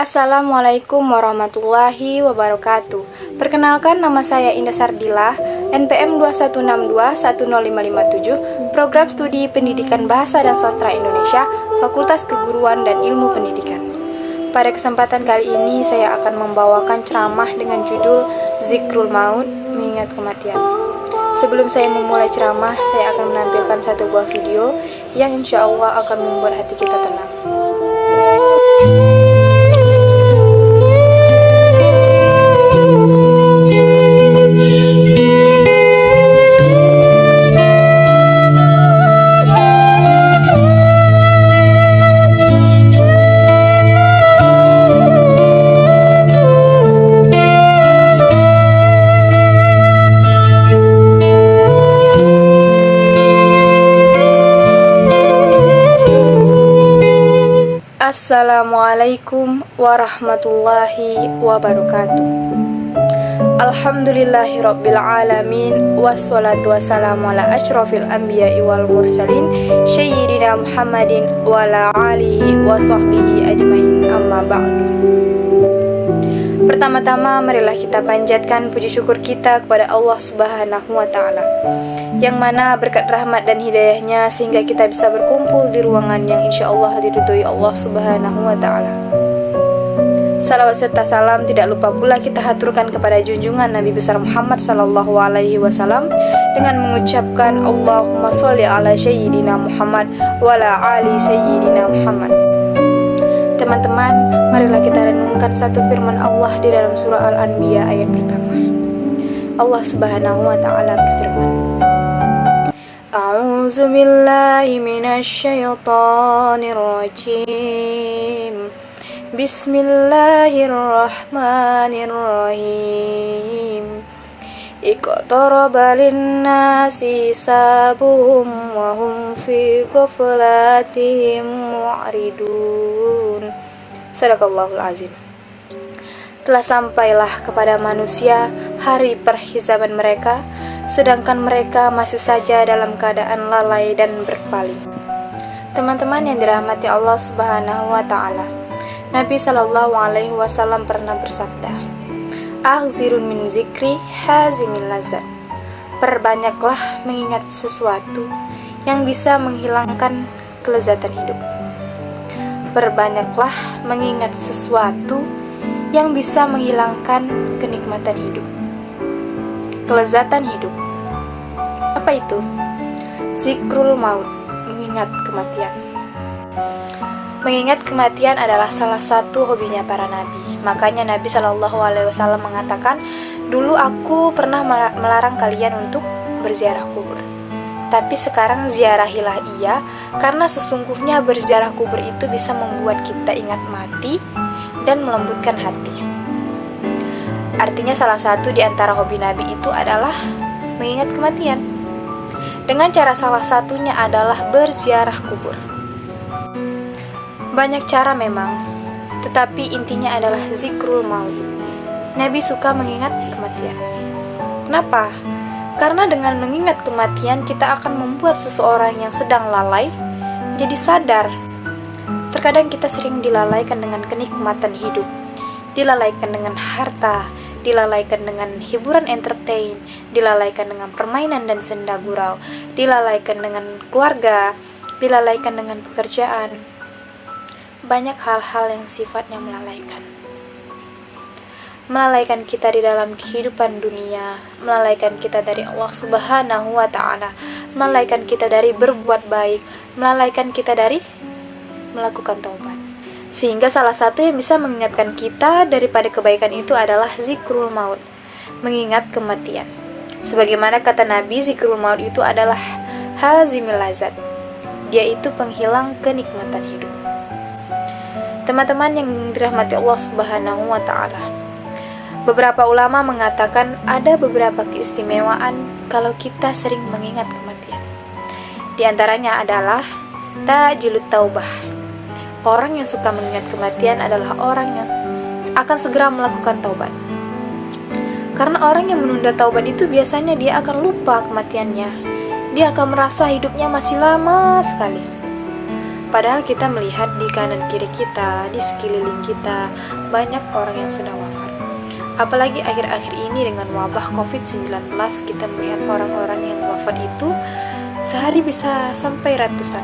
Assalamualaikum warahmatullahi wabarakatuh. Perkenalkan, nama saya Indah Sardila, NPM 21621057, Program Studi Pendidikan Bahasa dan Sastra Indonesia, Fakultas Keguruan dan Ilmu Pendidikan. Pada kesempatan kali ini saya akan membawakan ceramah dengan judul Zikrul Maut, mengingat kematian. Sebelum saya memulai ceramah, saya akan menampilkan satu buah video yang insya Allah akan membuat hati kita tenang. Assalamualaikum warahmatullahi wabarakatuh. Alhamdulillahirabbil alamin, wassalatu wassalamu ala asyrafil anbiya'i wal mursalin sayyidina Muhammadin wa ala alihi wa sahbihi ajmain, amma ba'du. Pertama-tama marilah kita panjatkan puji syukur kita kepada Allah Subhanahu wa ta'ala, yang mana berkat rahmat dan hidayahnya sehingga kita bisa berkumpul di ruangan yang insya Allah diridhoi Allah Subhanahu wa ta'ala. Salawat serta salam tidak lupa pula kita haturkan kepada junjungan Nabi besar Muhammad sallallahu alaihi wasallam dengan mengucapkan Allahumma sholli ala sayyidina Muhammad wa ala ali sayyidina Muhammad. Teman-teman, marilah kita renungkan satu firman Allah di dalam surah Al-Anbiya ayat pertama. Allah Subhanahu wa ta'ala berfirman, A'udzu billahi minasyaitonir rajim. Bismillahirrahmanirrahim. Iqtaraba lin-nasi hisabuhum wa hum fi ghaflatihim mu'ridun. Sadaqallahul azim. Telah sampailah kepada manusia hari perhisaban mereka, sedangkan mereka masih saja dalam keadaan lalai dan berpaling. Teman-teman yang dirahmati Allah Subhanahu wa ta'ala, Nabi sallallahu alaihi wasallam pernah bersabda, "Aghzirun min zikri hazimin lazat." Perbanyaklah mengingat sesuatu yang bisa menghilangkan kelezatan hidup. Perbanyaklah mengingat sesuatu yang bisa menghilangkan kenikmatan hidup, kelezatan hidup. Apa itu? Zikrul maut, mengingat kematian. Mengingat kematian adalah salah satu hobinya para nabi. Makanya Nabi Shallallahu Alaihi Wasallam mengatakan, dulu aku pernah melarang kalian untuk berziarah kubur, tapi sekarang ziarahilah ia, karena sesungguhnya berziarah kubur itu bisa membuat kita ingat mati dan melembutkan hati. Artinya salah satu di antara hobi Nabi itu adalah mengingat kematian. Dengan cara salah satunya adalah berziarah kubur. Banyak cara memang, tetapi intinya adalah zikrul maut. Nabi suka mengingat kematian. Kenapa? Karena dengan mengingat kematian kita akan membuat seseorang yang sedang lalai jadi sadar. Terkadang kita sering dilalaikan dengan kenikmatan hidup, dilalaikan dengan harta, dilalaikan dengan hiburan entertain, dilalaikan dengan permainan dan senda gurau, dilalaikan dengan keluarga, dilalaikan dengan pekerjaan. Banyak hal-hal yang sifatnya melalaikan kita di dalam kehidupan dunia, melalaikan kita dari Allah Subhanahu wa ta'ala, melalaikan kita dari berbuat baik, melalaikan kita dari melakukan taubat. Sehingga salah satu yang bisa mengingatkan kita daripada kebaikan itu adalah zikrul maut, mengingat kematian. Sebagaimana kata Nabi, zikrul maut itu adalah hazimil lazat, dia itu penghilang kenikmatan hidup. Teman-teman yang dirahmati Allah Subhanahu wa ta'ala, beberapa ulama mengatakan ada beberapa keistimewaan kalau kita sering mengingat kematian. Di antaranya adalah ta'jilut taubah. Orang yang suka mengingat kematian adalah orang yang akan segera melakukan taubat. Karena orang yang menunda taubat itu biasanya dia akan lupa kematiannya. Dia akan merasa hidupnya masih lama sekali. Padahal kita melihat di kanan kiri kita, di sekeliling kita, banyak orang yang sudah wafat. Apalagi akhir-akhir ini dengan wabah COVID-19, kita melihat orang-orang yang wafat itu sehari bisa sampai ratusan.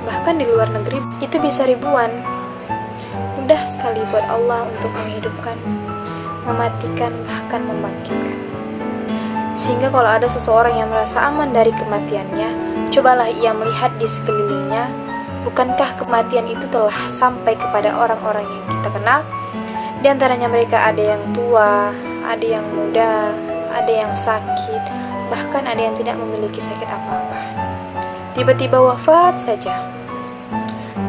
Bahkan di luar negeri itu bisa ribuan. Mudah sekali buat Allah untuk menghidupkan, mematikan, bahkan membangkitkan. Sehingga kalau ada seseorang yang merasa aman dari kematiannya, cobalah ia melihat di sekelilingnya. Bukankah kematian itu telah sampai kepada orang-orang yang kita kenal? Di antaranya mereka ada yang tua, ada yang muda, ada yang sakit, bahkan ada yang tidak memiliki sakit apa-apa. Tiba-tiba wafat saja.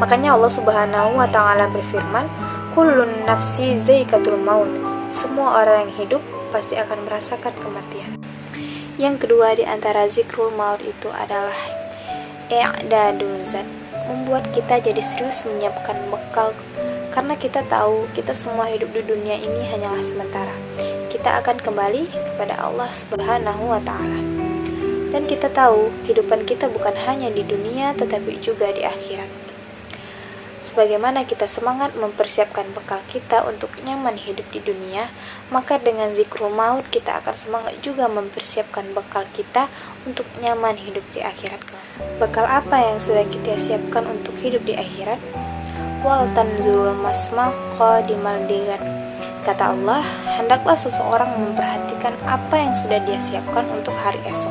Makanya Allah Subhanahu wa Ta'ala berfirman, "Kullun nafsi zaikatul maut." Semua orang yang hidup pasti akan merasakan kematian. Yang kedua di antara zikrul maut itu adalah i'dadul zat, membuat kita jadi serius menyiapkan bekal, karena kita tahu kita semua hidup di dunia ini hanyalah sementara. Kita akan kembali kepada Allah Subhanahu wa Ta'ala. Dan kita tahu kehidupan kita bukan hanya di dunia tetapi juga di akhirat. Sebagaimana kita semangat mempersiapkan bekal kita untuk nyaman hidup di dunia, maka dengan zikrul maut kita akan semangat juga mempersiapkan bekal kita untuk nyaman hidup di akhirat. Bekal apa yang sudah kita siapkan untuk hidup di akhirat? Wal tanzurul masma qadimal digan. Kata Allah, hendaklah seseorang memperhatikan apa yang sudah dia siapkan untuk hari esok.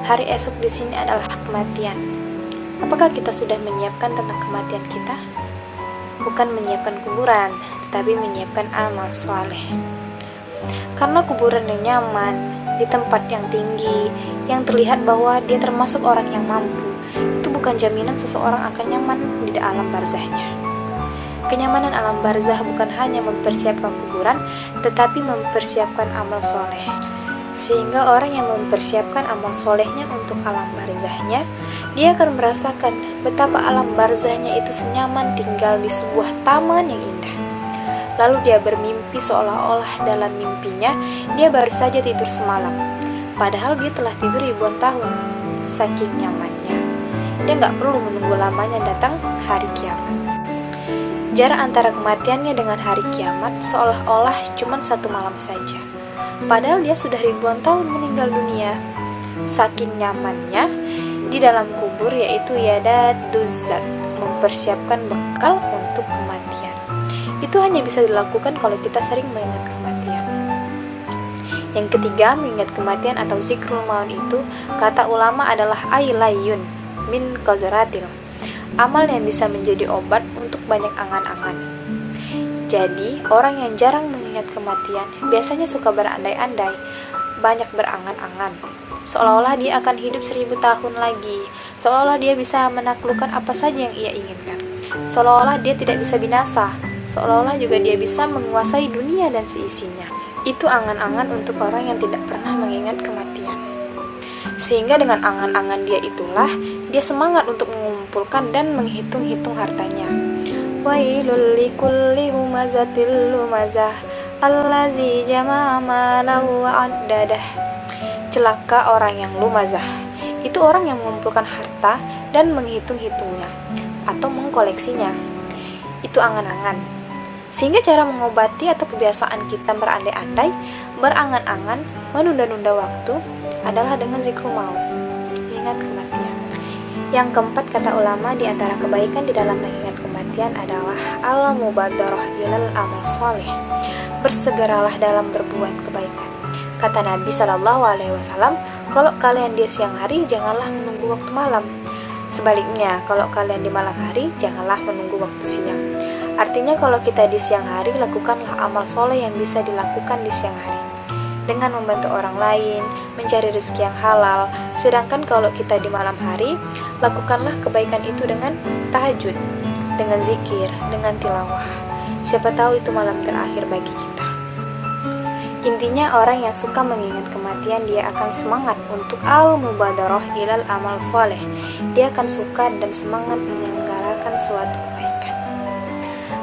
Hari esok di sini adalah kematian. Apakah kita sudah menyiapkan tentang kematian kita? Bukan menyiapkan kuburan, tetapi menyiapkan amal soleh. Karena kuburan yang nyaman, di tempat yang tinggi, yang terlihat bahwa dia termasuk orang yang mampu, itu bukan jaminan seseorang akan nyaman di alam barzahnya. Kenyamanan alam barzah bukan hanya mempersiapkan kuburan, tetapi mempersiapkan amal soleh. Sehingga orang yang mempersiapkan amal solehnya untuk alam barzahnya, dia akan merasakan betapa alam barzahnya itu senyaman tinggal di sebuah taman yang indah. Lalu dia bermimpi seolah-olah dalam mimpinya dia baru saja tidur semalam, padahal dia telah tidur ribuan tahun. Saking nyamannya, dia gak perlu menunggu lamanya datang hari kiamat. Jarak antara kematiannya dengan hari kiamat seolah-olah cuma satu malam saja, padahal dia sudah ribuan tahun meninggal dunia. Saking nyamannya di dalam kubur, yaitu i'daduz zat, mempersiapkan bekal untuk kematian. Itu hanya bisa dilakukan kalau kita sering mengingat kematian. Yang ketiga, mengingat kematian atau zikrul maut itu, kata ulama adalah ailayun min qazaratil, amal yang bisa menjadi obat untuk banyak angan-angan. Jadi, orang yang jarang mengingat kematian biasanya suka berandai-andai, banyak berangan-angan, seolah-olah dia akan hidup 1000 tahun lagi, seolah-olah dia bisa menaklukkan apa saja yang ia inginkan, seolah-olah dia tidak bisa binasa, seolah-olah juga dia bisa menguasai dunia dan seisinya. Itu angan-angan untuk orang yang tidak pernah mengingat kematian. Sehingga dengan angan-angan dia itulah dia semangat untuk mengumpulkan dan menghitung-hitung hartanya. Wailul likulli humazatil lumazah allazi jama'a malahu wa addadah. Celaka orang yang lumazah, itu orang yang mengumpulkan harta dan menghitung-hitungnya atau mengkoleksinya. Itu angan-angan. Sehingga cara mengobati atau kebiasaan kita berandai-andai, berangan-angan, menunda-nunda waktu adalah dengan zikrul maut, ingat kematian. Yang keempat, kata ulama, di antara kebaikan di dalam mengingat kematian adalah al-mubadarah ilal amal soleh, bersegeralah dalam berbuat kebaikan. Kata Nabi SAW, kalau kalian di siang hari, janganlah menunggu waktu malam. Sebaliknya, kalau kalian di malam hari, janganlah menunggu waktu siang. Artinya kalau kita di siang hari, lakukanlah amal soleh yang bisa dilakukan di siang hari, dengan membantu orang lain, mencari rezeki yang halal. Sedangkan kalau kita di malam hari, lakukanlah kebaikan itu dengan tahajud, dengan zikir, dengan tilawah. Siapa tahu itu malam terakhir bagi kita. Intinya, orang yang suka mengingat kematian, dia akan semangat untuk al-mubadarah ilal amal soleh. Dia akan suka dan semangat menyelenggarakan suatu kebaikan.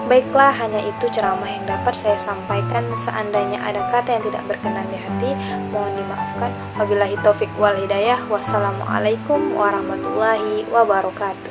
Baiklah, hanya itu ceramah yang dapat saya sampaikan. Seandainya ada kata yang tidak berkenan di hati, mohon dimaafkan. Wabillahi taufik wal hidayah. Wassalamualaikum warahmatullahi wabarakatuh.